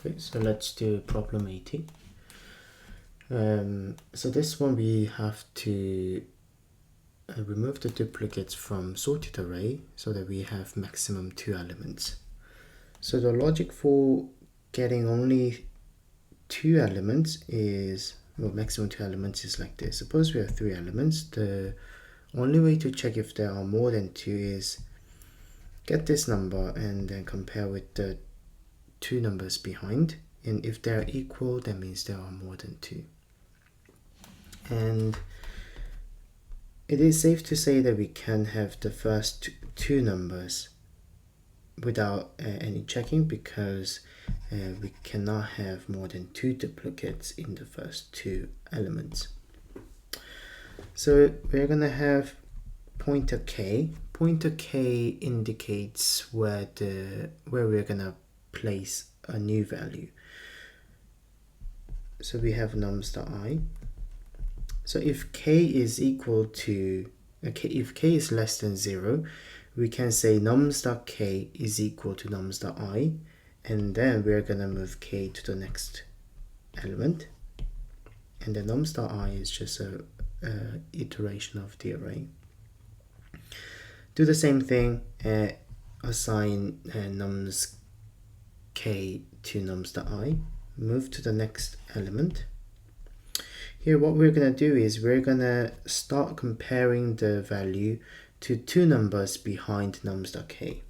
Okay, so let's do problem 80. So this one we have to remove the duplicates from sorted array so that we have maximum 2 elements. So the logic for getting only 2 elements is, well, maximum 2 elements is like this. Suppose we have 3 elements. The only way to check if there are more than 2 is get this number and then compare with the 2 numbers behind, and if they're equal, that means there are more than 2. And it is safe to say that we can have the first 2 numbers without any checking, because we cannot have more than 2 duplicates in the first 2 elements. So we're gonna have pointer k. Pointer k indicates where we're gonna place a new value. So we have nums.i. So if k is equal to, if k is less than 0, we can say nums.k is equal to nums.i, and then we're gonna move k to the next element, and then nums.i is just a iteration of the array. Do the same thing, assign nums k to nums.i, move to the next element. Here what we're going to do is we're going to start comparing the value to 2 numbers behind nums.k.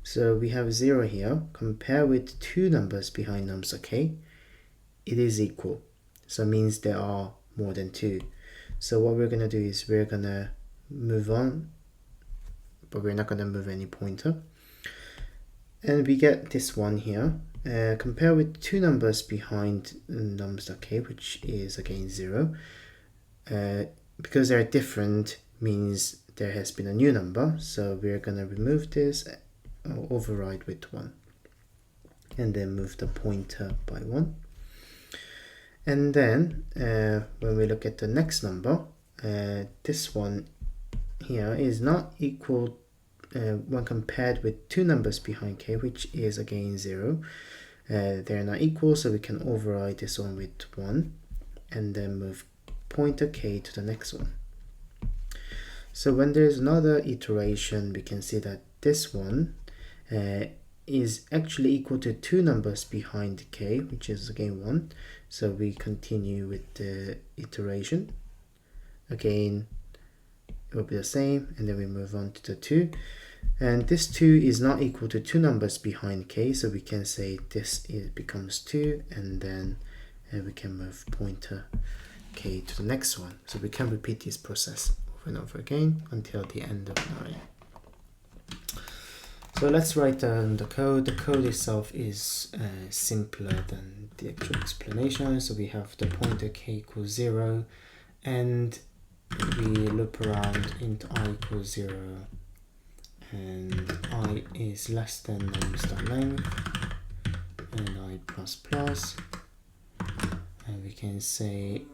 So we have 0 here, compare with 2 numbers behind nums.k, it is equal. So it means there are more than 2. So what we're going to do is we're going to move on, but we're not going to move any pointer. And we get this one here. Compare with 2 numbers behind nums.k, which is again 0. Because they're different means there has been a new number, so we're going to remove this, override with 1, and then move the pointer by 1. And then when we look at the next number, this one here is not equal when compared with 2 numbers behind k, which is again 0. They're not equal, so we can override this one with 1 and then move pointer k to the next one. So when there's another iteration, we can see that this one is actually equal to 2 numbers behind k, which is again 1. So we continue with the iteration. Again, it will be the same, and then we move on to the 2. And this 2 is not equal to 2 numbers behind k, so we can say this becomes 2, and then we can move pointer k to the next one. So we can repeat this process over and over again until the end of an array. So let's write down the code. The code itself is simpler than the actual explanation. So we have the pointer k equals 0, and we loop around int I equals 0, and I is less than nums.length, and I plus plus, and we can say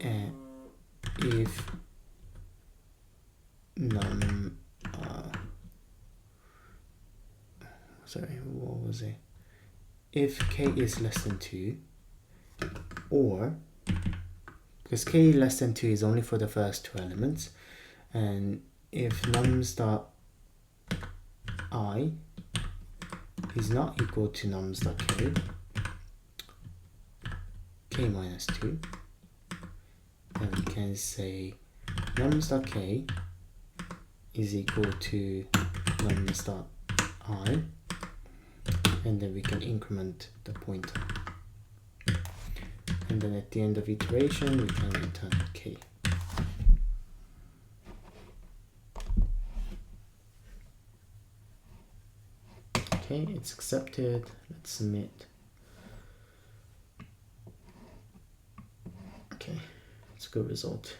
if num what was it? If k is less than 2, or because k less than 2 is only for the first 2 elements, and if nums.i is not equal to nums.k, k minus 2, then we can say nums.k is equal to nums.i, and then we can increment the pointer. And then at the end of iteration, we can return k. Okay, it's accepted. Let's submit. Okay, it's a good result.